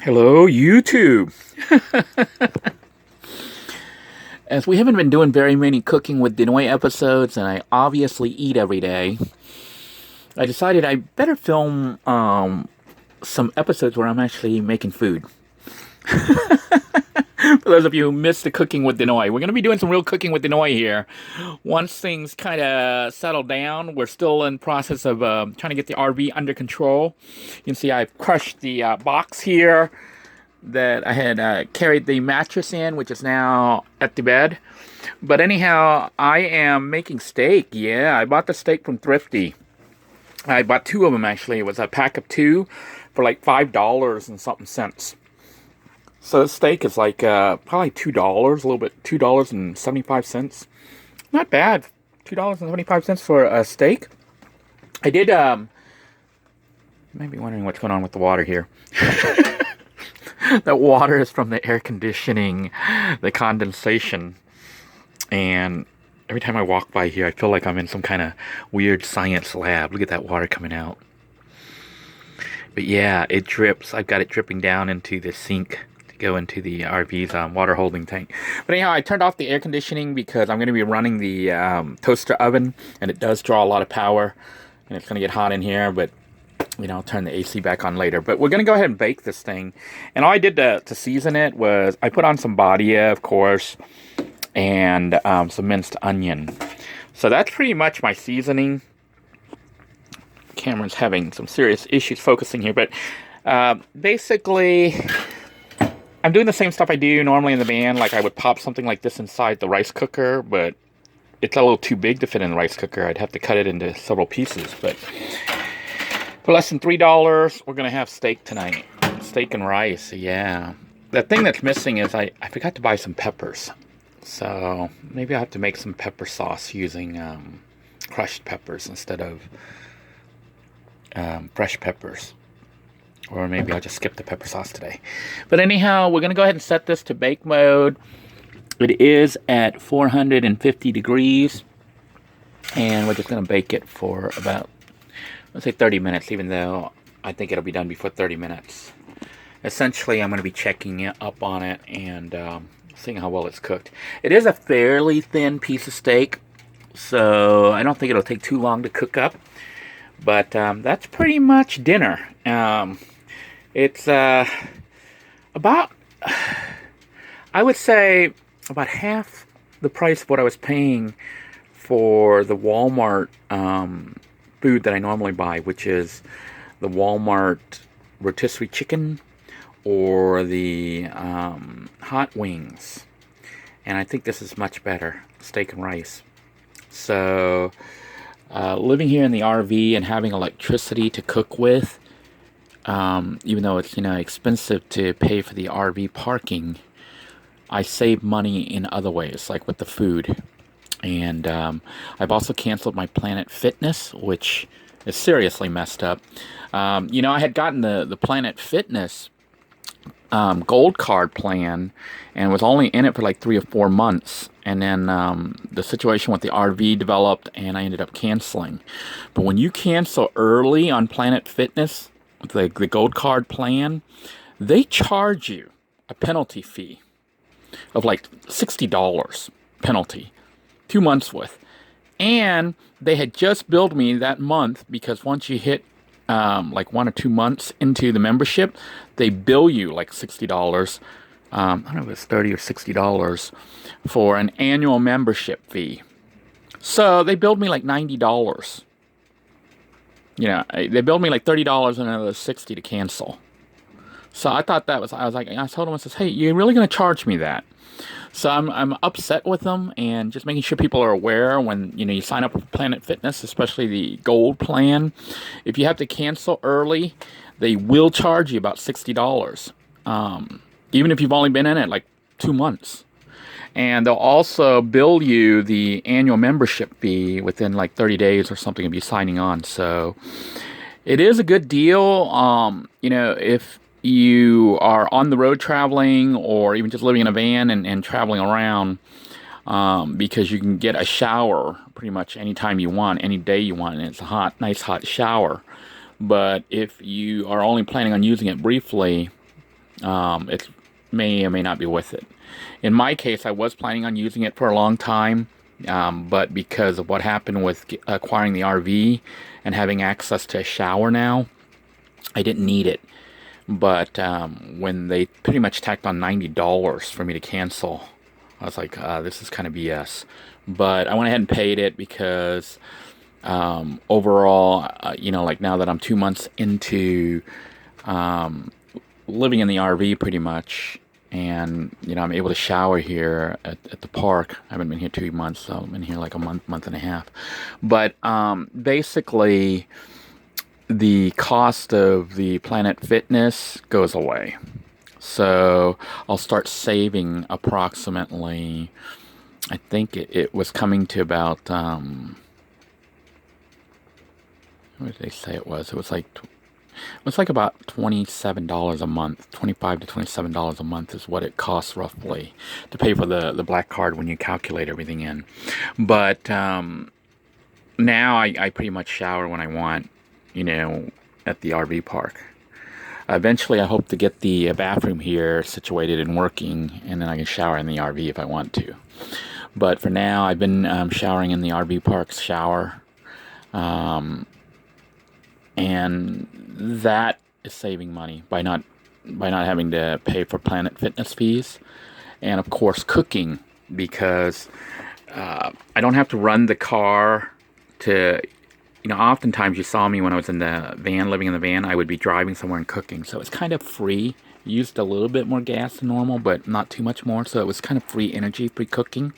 Hello, YouTube. As we haven't been doing very many cooking with Denoy episodes, and I obviously eat every day, I decided I better film some episodes where I'm actually making food. For those of you who missed the cooking with Denoy, we're going to be doing some real cooking with Denoy here. Once things kind of settle down, we're still in process of trying to get the RV under control. You can see I've crushed the box here that I had carried the mattress in, which is now at the bed. But anyhow, I am making steak. Yeah, I bought the steak from Thrifty. I bought two of them, actually. It was a pack of two for like $5 and something cents. So the steak is like probably $2, a little bit, $2.75. Not bad, $2.75 for a steak. I did, maybe wondering what's going on with the water here. That water is from the air conditioning, the condensation. And every time I walk by here, I feel like I'm in some kind of weird science lab. Look at that water coming out. But yeah, it drips. I've got it dripping down into the sink to go into the RV's water holding tank. But anyhow, I turned off the air conditioning because I'm going to be running the toaster oven, and it does draw a lot of power, and it's going to get hot in here, but you know, I'll turn the AC back on later. But we're going to go ahead and bake this thing. And all I did to season it was I put on some badia, of course, and some minced onion. So that's pretty much my seasoning. Camera's having some serious issues focusing here, but basically I'm doing the same stuff I do normally in the van. Like I would pop something like this inside the rice cooker, but it's a little too big to fit in the rice cooker. I'd have to cut it into several pieces. But for less than $3, we're going to have steak tonight. Steak and rice, yeah. The thing that's missing is I forgot to buy some peppers. So maybe I'll have to make some pepper sauce using crushed peppers instead of fresh peppers. Or maybe I'll just skip the pepper sauce today. But anyhow, we're going to go ahead and set this to bake mode. It is at 450 degrees. And we're just going to bake it for about, let's say 30 minutes, even though I think it'll be done before 30 minutes. Essentially, I'm going to be checking up on it and seeing how well it's cooked. It is a fairly thin piece of steak, so I don't think it'll take too long to cook up. But that's pretty much dinner. It's about, I would say, about half the price of what I was paying for the Walmart food that I normally buy, which is the Walmart rotisserie chicken or the hot wings. And I think this is much better, steak and rice. So living here in the RV and having electricity to cook with, even though it's, you know, expensive to pay for the RV parking, I save money in other ways, like with the food. And I've also canceled my Planet Fitness, which is seriously messed up. You know, I had gotten the Planet Fitness gold card plan and was only in it for like 3 or 4 months. And then the situation with the RV developed and I ended up canceling. But when you cancel early on Planet Fitness, the gold card plan, they charge you a penalty fee of like $60 penalty. 2 months worth. And they had just billed me that month because once you hit like 1 or 2 months into the membership, they bill you like $60. I don't know if it's $30 or $60 for an annual membership fee. So they billed me like $90. You know, they billed me like $30 and another $60 to cancel. So I thought that was, I told them, I says, hey, you're really going to charge me that? So I'm upset with them, and just making sure people are aware when, you know, you sign up with Planet Fitness, especially the gold plan. If you have to cancel early, they will charge you about $60, even if you've only been in it like 2 months. And they'll also bill you the annual membership fee within like 30 days or something of you signing on. So it is a good deal. You know, if you are on the road traveling or even just living in a van and traveling around, because you can get a shower pretty much anytime you want, any day you want, and it's a nice hot shower. But if you are only planning on using it briefly, it may or may not be worth it. In my case, I was planning on using it for a long time, but because of what happened with acquiring the RV and having access to a shower now, I didn't need it. But when they pretty much tacked on $90 for me to cancel, I was like, this is kind of BS. But I went ahead and paid it because overall, you know, like now that I'm 2 months into living in the RV pretty much, and you know, I'm able to shower here at the park. I haven't been here 2 months, so I've been here like a month and a half. But basically, the cost of the Planet Fitness goes away. So I'll start saving approximately, I think it was coming to about, what did they say it was? It was like about $27 a month. $25 to $27 a month is what it costs roughly to pay for the black card when you calculate everything in. But now I pretty much shower when I want, you know, at the RV park. Eventually, I hope to get the bathroom here situated and working, and then I can shower in the RV if I want to. But for now, I've been showering in the RV park's shower. And that is saving money by not having to pay for Planet Fitness fees, and of course cooking, because I don't have to run the car to, you know, oftentimes you saw me when I was in the van, living in the van, I would be driving somewhere and cooking, so it's kind of free. Used a little bit more gas than normal, but not too much more, so it was kind of free energy, free cooking.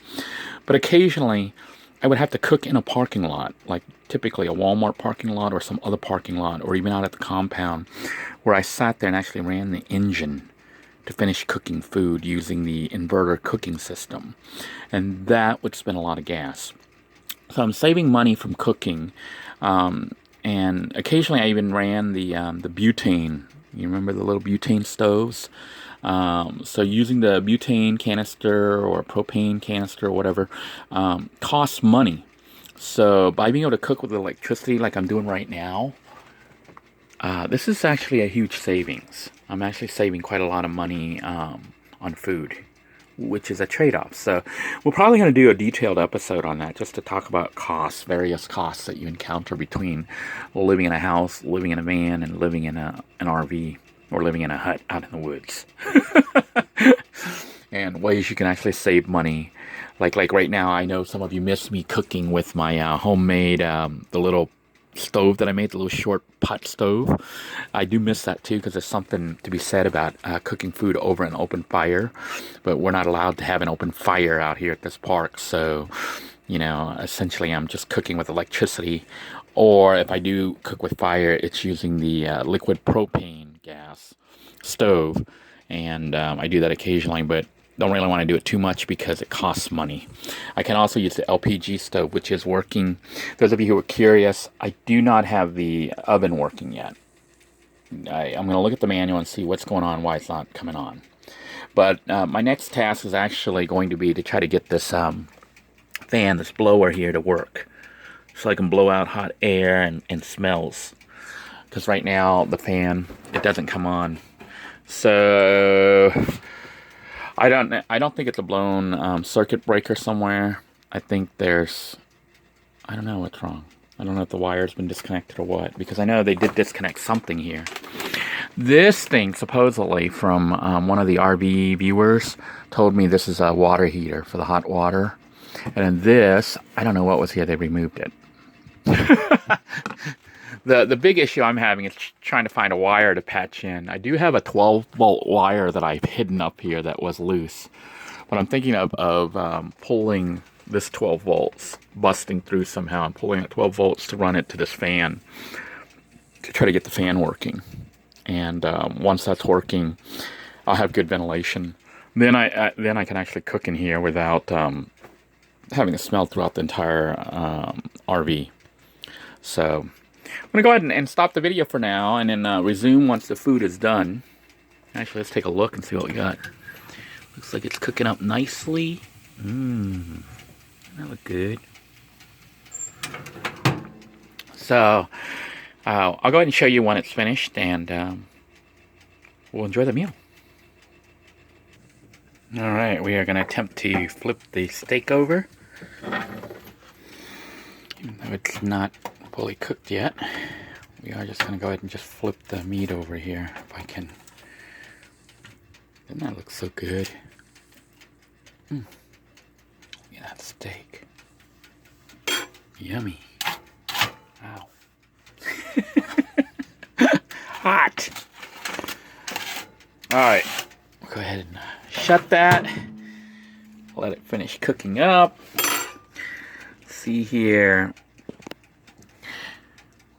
But occasionally I would have to cook in a parking lot, like typically a Walmart parking lot or some other parking lot, or even out at the compound, where I sat there and actually ran the engine to finish cooking food using the inverter cooking system. And that would spend a lot of gas. So I'm saving money from cooking. And occasionally I even ran the butane. You remember the little butane stoves? So using the butane canister or propane canister or whatever costs money. So by being able to cook with electricity like I'm doing right now, this is actually a huge savings. I'm actually saving quite a lot of money on food, which is a trade-off. So we're probably going to do a detailed episode on that, just to talk about costs, various costs that you encounter between living in a house, living in a van, and living in an RV, or living in a hut out in the woods. And ways you can actually save money. Like right now, I know some of you miss me cooking with my homemade, the little stove that I made, the little short pot stove. I do miss that too, because there's something to be said about cooking food over an open fire. But we're not allowed to have an open fire out here at this park. So, you know, essentially I'm just cooking with electricity. Or if I do cook with fire, it's using the liquid propane gas stove. And I do that occasionally, but don't really want to do it too much because it costs money. I can also use the LPG stove, which is working. Those of you who are curious, I do not have the oven working yet. I'm going to look at the manual and see what's going on, why it's not coming on. But my next task is actually going to be to try to get this fan, this blower here, to work, so I can blow out hot air and smells. Because right now the fan, it doesn't come on. So I don't think it's a blown circuit breaker somewhere. I think I don't know what's wrong. I don't know if the wire's been disconnected or what, because I know they did disconnect something here. This thing, supposedly, from one of the RV viewers, told me this is a water heater for the hot water. And then this, I don't know what was here, they removed it. The big issue I'm having is trying to find a wire to patch in. I do have a 12-volt wire that I've hidden up here that was loose. But I'm thinking of pulling this 12 volts, busting through somehow, and pulling it 12 volts to run it to this fan, to try to get the fan working. And once that's working, I'll have good ventilation. Then I can actually cook in here without having a smell throughout the entire RV. So I'm going to go ahead and stop the video for now, and then resume once the food is done. Actually, let's take a look and see what we got. Looks like it's cooking up nicely. That look good. So I'll go ahead and show you when it's finished, and we'll enjoy the meal. All right, we are going to attempt to flip the steak over. Even though it's not fully cooked yet, we are just going to go ahead and just flip the meat over here if I can. Doesn't that look so good? Look at that steak. Yummy. Wow. Hot. All right, go ahead and shut that. Let it finish cooking up. See here.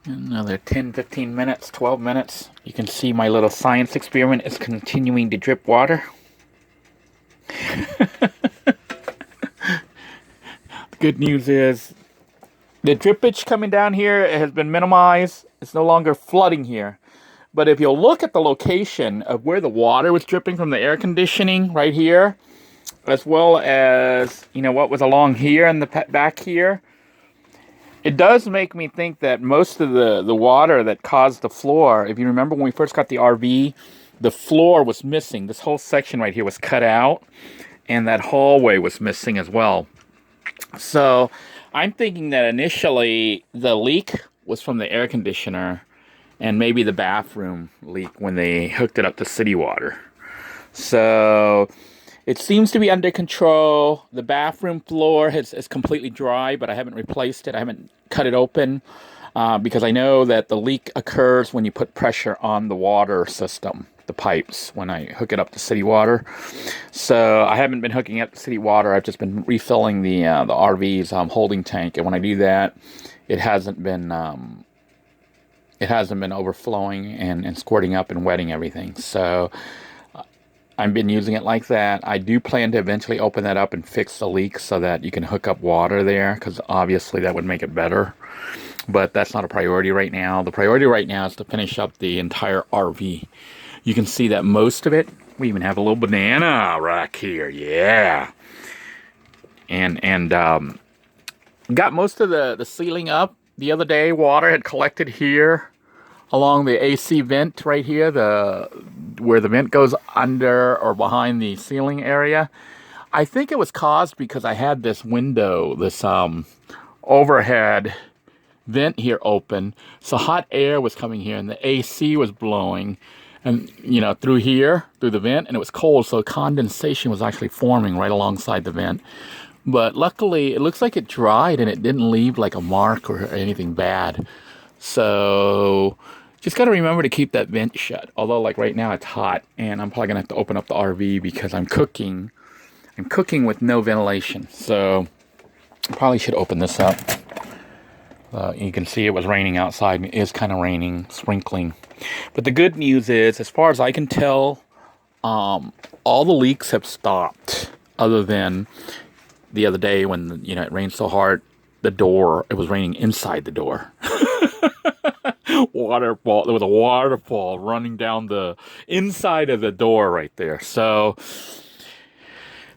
Another 10, 15 minutes, 12 minutes. You can see my little science experiment is continuing to drip water. The good news is the drippage coming down here has been minimized. It's no longer flooding here. But if you'll look at the location of where the water was dripping from the air conditioning right here, as well as, you know, what was along here and the back here, it does make me think that most of the water that caused the floor, if you remember when we first got the RV, the floor was missing. This whole section right here was cut out, and that hallway was missing as well. So I'm thinking that initially the leak was from the air conditioner and maybe the bathroom leak when they hooked it up to city water. So it seems to be under control. The bathroom floor is completely dry, but I haven't replaced it. I haven't cut it open because I know that the leak occurs when you put pressure on the water system, the pipes, when I hook it up to city water. So I haven't been hooking up to city water. I've just been refilling the RV's holding tank, and when I do that, it hasn't been overflowing and squirting up and wetting everything. So I've been using it like that. I do plan to eventually open that up and fix the leak so that you can hook up water there, because obviously that would make it better. But that's not a priority right now. The priority right now is to finish up the entire RV. You can see that most of it, we even have a little banana rack here. Yeah. And got most of the ceiling up. The other day, water had collected here along the AC vent right here, where the vent goes under or behind the ceiling area. I think it was caused because I had this window, this overhead vent here open. So hot air was coming here and the AC was blowing and, you know, through here, through the vent, and it was cold. So condensation was actually forming right alongside the vent. But luckily, it looks like it dried and it didn't leave like a mark or anything bad. So just got to remember to keep that vent shut. Although like right now it's hot and I'm probably going to have to open up the RV because I'm cooking. I'm cooking with no ventilation. So I probably should open this up. You can see it was raining outside. It is kind of raining, sprinkling. But the good news is, as far as I can tell, all the leaks have stopped other than the other day when, you know, it rained so hard, it was raining inside the door. Waterfall. There was a waterfall running down the inside of the door right there. So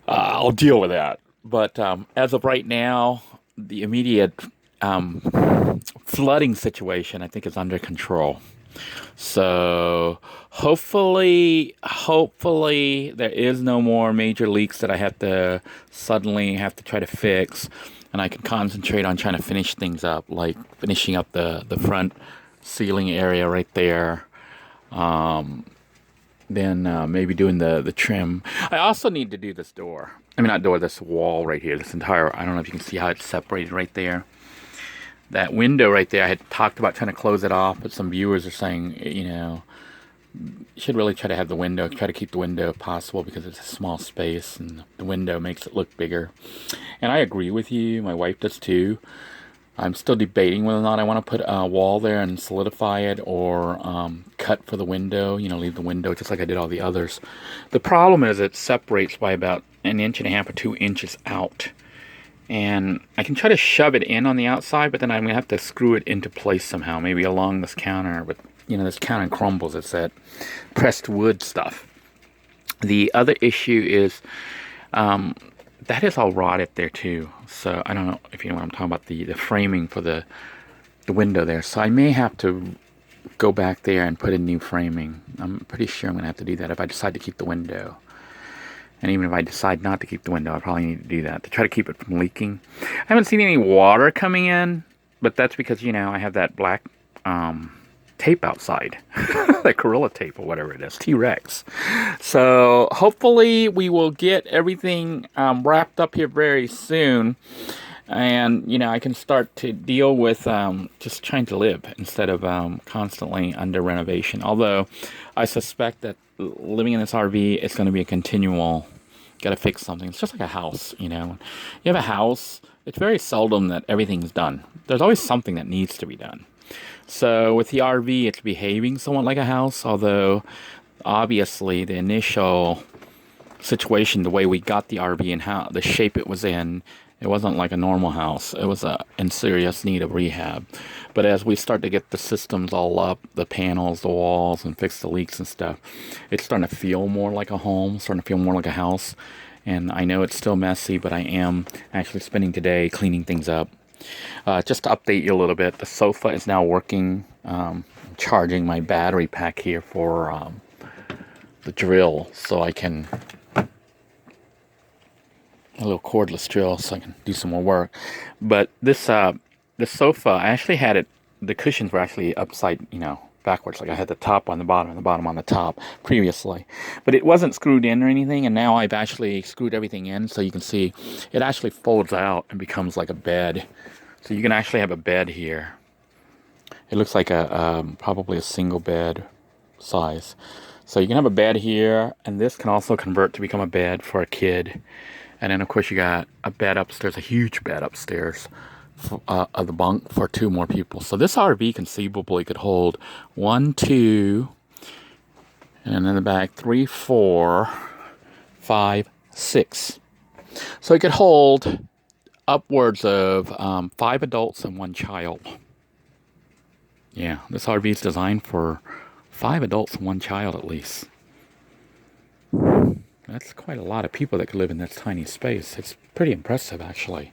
I'll deal with that. But as of right now, the immediate flooding situation, I think, is under control. So hopefully there is no more major leaks that I have to suddenly have to try to fix, and I can concentrate on trying to finish things up, like finishing up the front ceiling area right there. Then maybe doing the trim. I also need to do this door. I mean, not door, this wall right here. This entire, I don't know if you can see how it's separated right there. That window right there, I had talked about trying to close it off, but some viewers are saying, you know, you should really try to have the window, try to keep the window if possible, because it's a small space and the window makes it look bigger. And I agree with you. My wife does too. I'm still debating whether or not I want to put a wall there and solidify it, or cut for the window, you know, leave the window just like I did all the others. The problem is it separates by about 1.5 inches or 2 inches out. And I can try to shove it in on the outside, but then I'm going to have to screw it into place somehow, maybe along this counter. But, you know, this counter crumbles. It's that pressed wood stuff. The other issue is that is all rotted there too. So I don't know if you know what I'm talking about, the framing for the window there. So I may have to go back there and put in new framing. I'm pretty sure I'm going to have to do that if I decide to keep the window. And even if I decide not to keep the window, I probably need to do that to try to keep it from leaking. I haven't seen any water coming in, but that's because, you know, I have that black tape outside. That Gorilla Tape or whatever it is, T-Rex. So hopefully we will get everything wrapped up here very soon. And, you know, I can start to deal with just trying to live instead of constantly under renovation. Although I suspect that living in this RV, it's going to be a continual, got to fix something. It's just like a house, you know. You have a house, it's very seldom that everything's done. There's always something that needs to be done. So with the RV, it's behaving somewhat like a house, although obviously the initial situation, the way we got the RV and how the shape it was in, it wasn't like a normal house. It was in serious need of rehab. But as we start to get the systems all up, the panels, the walls, and fix the leaks and stuff, it's starting to feel more like a home, starting to feel more like a house. And I know it's still messy, but I am actually spending today cleaning things up. Just to update you a little bit, the sofa is now working. Charging my battery pack here for the drill, so I can... a little cordless drill so I can do some more work. But this the sofa, I actually had it, the cushions were actually upside, you know, backwards. Like I had the top on the bottom and the bottom on the top previously. But it wasn't screwed in or anything, and now I've actually screwed everything in, so you can see it actually folds out and becomes like a bed. So you can actually have a bed here. It looks like a probably a single bed size. So you can have a bed here, and this can also convert to become a bed for a kid. And then, of course, you got a bed upstairs, a huge bed upstairs of the bunk for 2 more people. So this RV conceivably could hold 1, 2, and in the back 3, 4, 5, 6. So it could hold upwards of 5 adults and 1 child. Yeah, this RV is designed for 5 adults and 1 child at least. That's quite a lot of people that could live in this tiny space. It's pretty impressive, actually.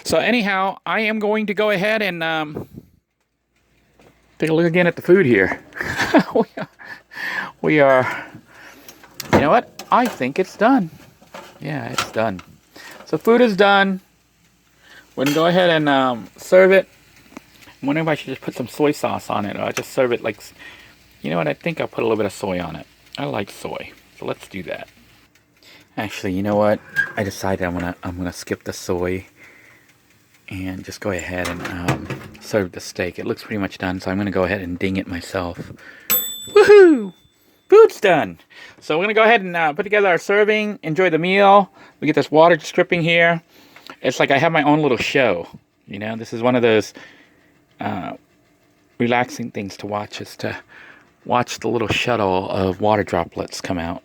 So anyhow, I am going to go ahead and take a look again at the food here. we are, you know what? I think it's done. Yeah, it's done. So food is done. We're going to go ahead and serve it. I'm wondering if I should just put some soy sauce on it, or I'll just serve it like, you know what? I think I'll put a little bit of soy on it. I like soy. So let's do that. Actually, you know what? I decided I'm gonna skip the soy and just go ahead and serve the steak. It looks pretty much done, so I'm gonna go ahead and ding it myself. Woohoo! Food's done. So we're gonna go ahead and put together our serving. Enjoy the meal. We get this water just dripping here. It's like I have my own little show. You know, this is one of those relaxing things to watch. Is to watch the little shuttle of water droplets come out.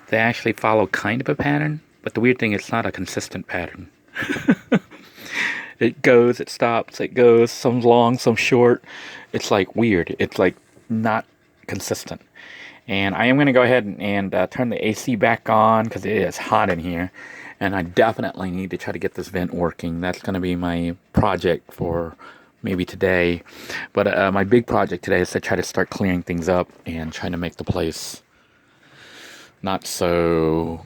They actually follow kind of a pattern, but the weird thing is it's not a consistent pattern. It goes, it stops, it goes, some's long, some short. It's like weird. It's like not consistent. And I am going to go ahead and turn the AC back on because it is hot in here. And I definitely need to try to get this vent working. That's going to be my project for maybe today. But my big project today is to try to start clearing things up and trying to make the place not so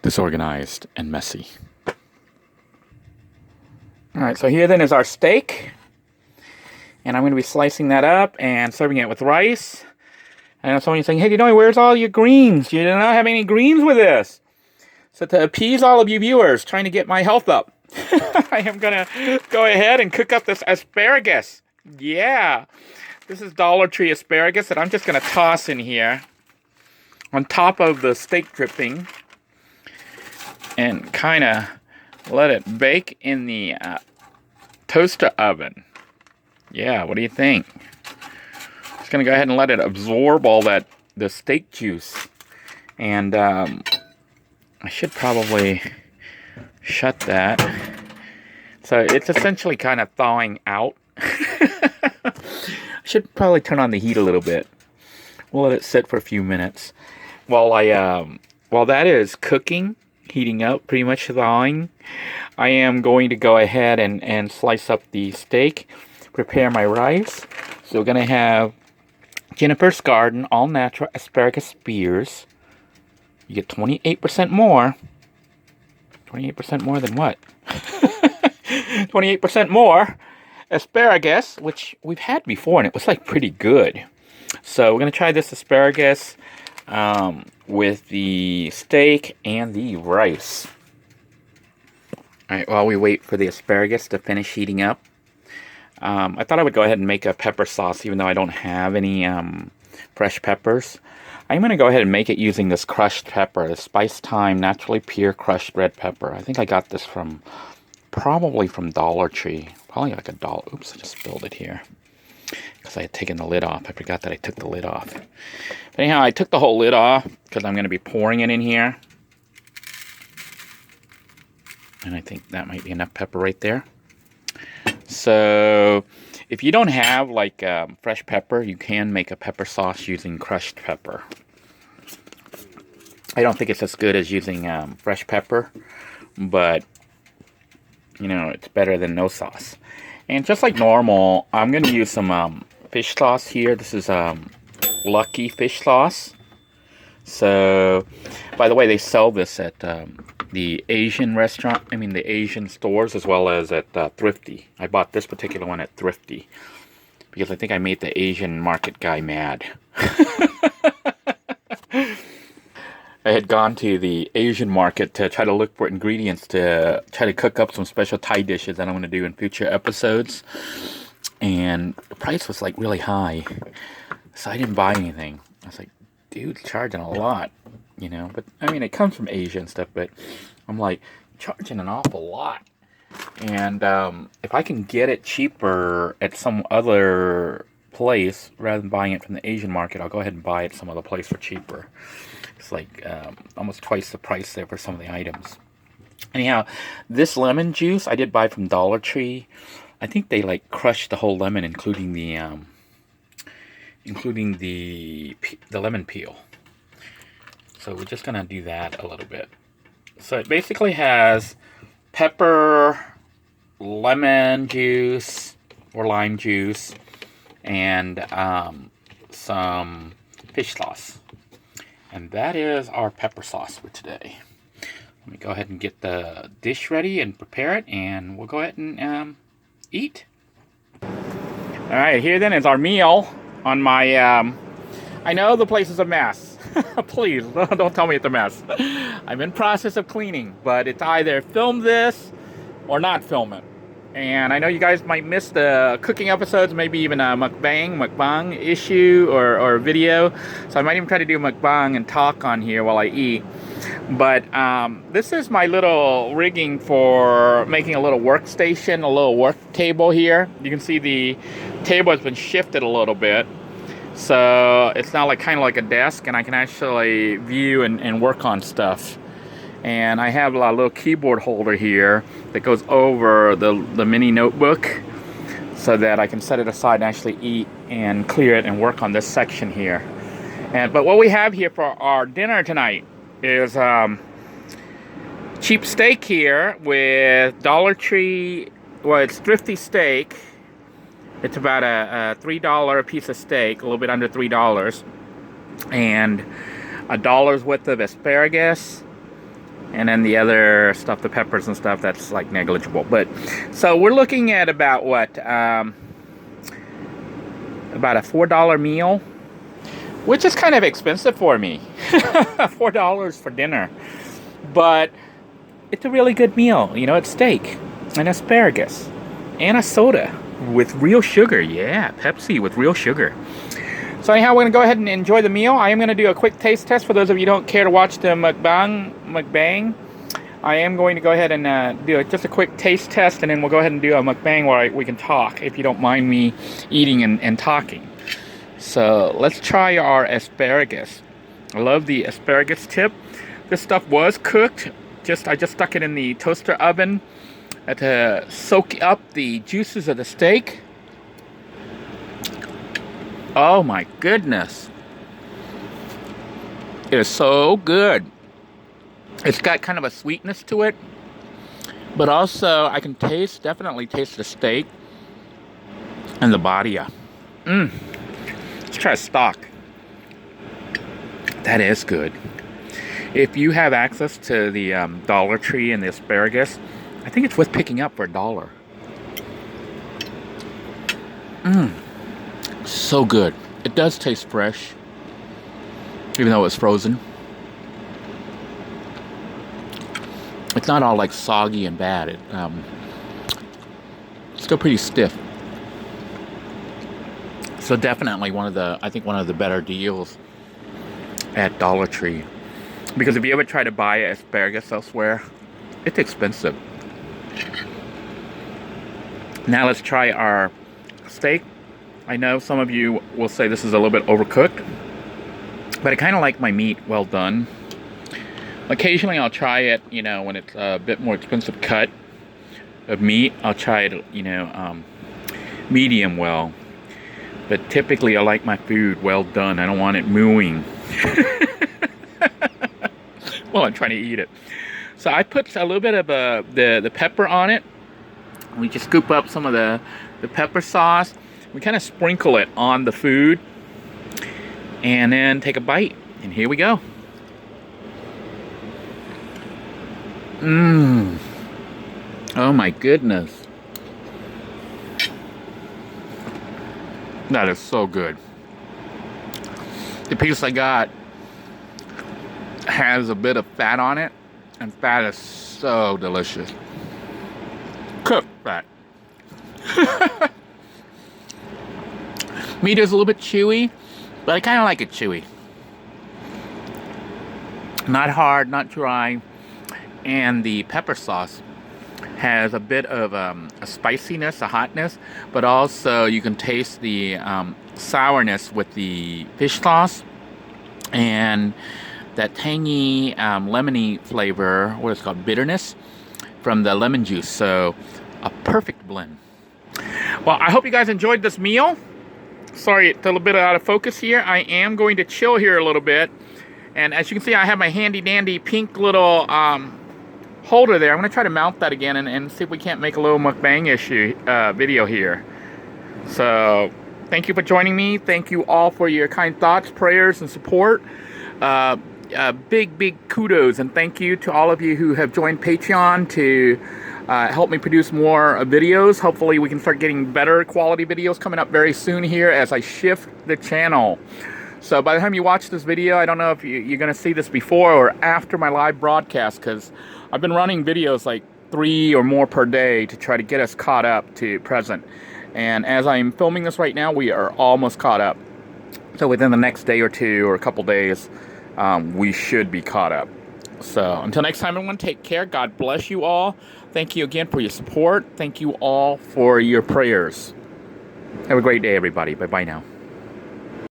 disorganized and messy. Alright, so here then is our steak. And I'm going to be slicing that up and serving it with rice. And I know somebody's saying, hey, Denoy, where's all your greens? You do not have any greens with this. So to appease all of you viewers trying to get my health up, I am going to go ahead and cook up this asparagus. Yeah. This is Dollar Tree asparagus that I'm just going to toss in here on top of the steak dripping and kind of let it bake in the toaster oven. Yeah, what do you think? Just going to go ahead and let it absorb all that, the steak juice. And I should probably shut that. So it's essentially kind of thawing out. I should probably turn on the heat a little bit. We'll let it sit for a few minutes. While that is cooking, heating up, pretty much thawing, I am going to go ahead and slice up the steak, prepare my rice. So we're going to have Jennifer's Garden all natural asparagus spears. You get 28% more. 28% more than what? 28% more asparagus, which we've had before, and it was like pretty good. So we're going to try this asparagus with the steak and the rice. Alright, while we wait for the asparagus to finish heating up, I thought I would go ahead and make a pepper sauce, even though I don't have any fresh peppers. I'm going to go ahead and make it using this crushed pepper, the Spice Time Naturally Pure Crushed Red Pepper. I think I got this from, probably from Dollar Tree. Probably like $1. Oops, I just spilled it here. Because I had taken the lid off. I forgot that I took the lid off. But anyhow, I took the whole lid off because I'm going to be pouring it in here. And I think that might be enough pepper right there. So, if you don't have like fresh pepper, you can make a pepper sauce using crushed pepper. I don't think it's as good as using fresh pepper, but you know, it's better than no sauce. And just like normal, I'm going to use some fish sauce here. This is Lucky fish sauce. So, by the way, they sell this at the Asian restaurant, the Asian stores, as well as at Thrifty. I bought this particular one at Thrifty because I think I made the Asian market guy mad. I had gone to the Asian market to try to look for ingredients to try to cook up some special Thai dishes that I'm going to do in future episodes. And the price was like really high. So I didn't buy anything. I was like, dude, charging a lot, you know. But, I mean, it comes from Asia and stuff, but I'm like, charging an awful lot. And if I can get it cheaper at some other place, rather than buying it from the Asian market, I'll go ahead and buy it some other place for cheaper. It's like almost twice the price there for some of the items. Anyhow, this lemon juice I did buy from Dollar Tree. I think they like crushed the whole lemon, including the lemon peel. So we're just gonna do that a little bit. So it basically has pepper, lemon juice or lime juice, and some fish sauce. And that is our pepper sauce for today. Let me go ahead and get the dish ready and prepare it, and we'll go ahead and eat. Alright, here then is our meal on my, I know the place is a mess. Please, don't tell me it's a mess. I'm in process of cleaning, but it's either film this or not film it. And I know you guys might miss the cooking episodes, maybe even a mukbang issue or video. So I might even try to do a mukbang and talk on here while I eat. But this is my little rigging for making a little workstation, a little work table here. You can see the table has been shifted a little bit. So it's now like kind of like a desk, and I can actually view and work on stuff. And I have a little keyboard holder here that goes over the mini notebook so that I can set it aside and actually eat and clear it and work on this section here. But what we have here for our dinner tonight is cheap steak here with Dollar Tree. Well, it's Thrifty steak. It's about a $3 a piece of steak, a little bit under $3. And $1's worth of asparagus. And then the other stuff, the peppers and stuff, that's like negligible. But so we're looking at about what? About a $4 meal, which is kind of expensive for me. $4 for dinner. But it's a really good meal. You know, it's steak and asparagus and a soda with real sugar. Yeah, Pepsi with real sugar. So anyhow, we're going to go ahead and enjoy the meal. I am going to do a quick taste test for those of you who don't care to watch the mukbang. I am going to go ahead and do just a quick taste test, and then we'll go ahead and do a mukbang where we can talk, if you don't mind me eating and talking. So let's try our asparagus. I love the asparagus tip. This stuff was cooked. I just stuck it in the toaster oven to soak up the juices of the steak. Oh my goodness. It is so good. It's got kind of a sweetness to it, but also I can definitely taste the steak and the barilla. Let's try stock. That is good. If you have access to the Dollar Tree and the asparagus, I think it's worth picking up for $1. So good. It does taste fresh, even though it's frozen. It's not all like soggy and bad. It's still pretty stiff. So definitely I think one of the better deals at Dollar Tree. Because if you ever try to buy asparagus elsewhere, it's expensive. Now let's try our steak. I know some of you will say this is a little bit overcooked, but I kind of like my meat well done. Occasionally I'll try it, you know, when it's a bit more expensive cut of meat, I'll try it, you know, medium well. But typically I like my food well done. I don't want it mooing. Well, I'm trying to eat it. So I put a little bit of the pepper on it. We just scoop up some of the pepper sauce. We kind of sprinkle it on the food. And then take a bite. And here we go. Oh my goodness. That is so good. The piece I got has a bit of fat on it, and fat is so delicious. Cooked fat. Meat is a little bit chewy, but I kind of like it chewy. Not hard, not dry, and the pepper sauce has a bit of a spiciness, a hotness, but also you can taste the sourness with the fish sauce and that tangy lemony flavor, what is called bitterness, from the lemon juice. So a perfect blend. Well, I hope you guys enjoyed this meal. Sorry, it's a little bit out of focus here. I am going to chill here a little bit, and as you can see, I have my handy dandy pink little holder there. I'm going to try to mount that again and see if we can't make a little mukbang video here. So thank you for joining me. Thank you all for your kind thoughts, prayers, and support. Big kudos and thank you to all of you who have joined Patreon to help me produce more videos. Hopefully we can start getting better quality videos coming up very soon here as I shift the channel. So by the time you watch this video, I don't know if you're going to see this before or after my live broadcast, because I've been running videos like 3 or more per day to try to get us caught up to present. And as I'm filming this right now, we are almost caught up. So within the next day or two or a couple days, we should be caught up. So until next time, everyone, take care. God bless you all. Thank you again for your support. Thank you all for your prayers. Have a great day, everybody. Bye-bye now.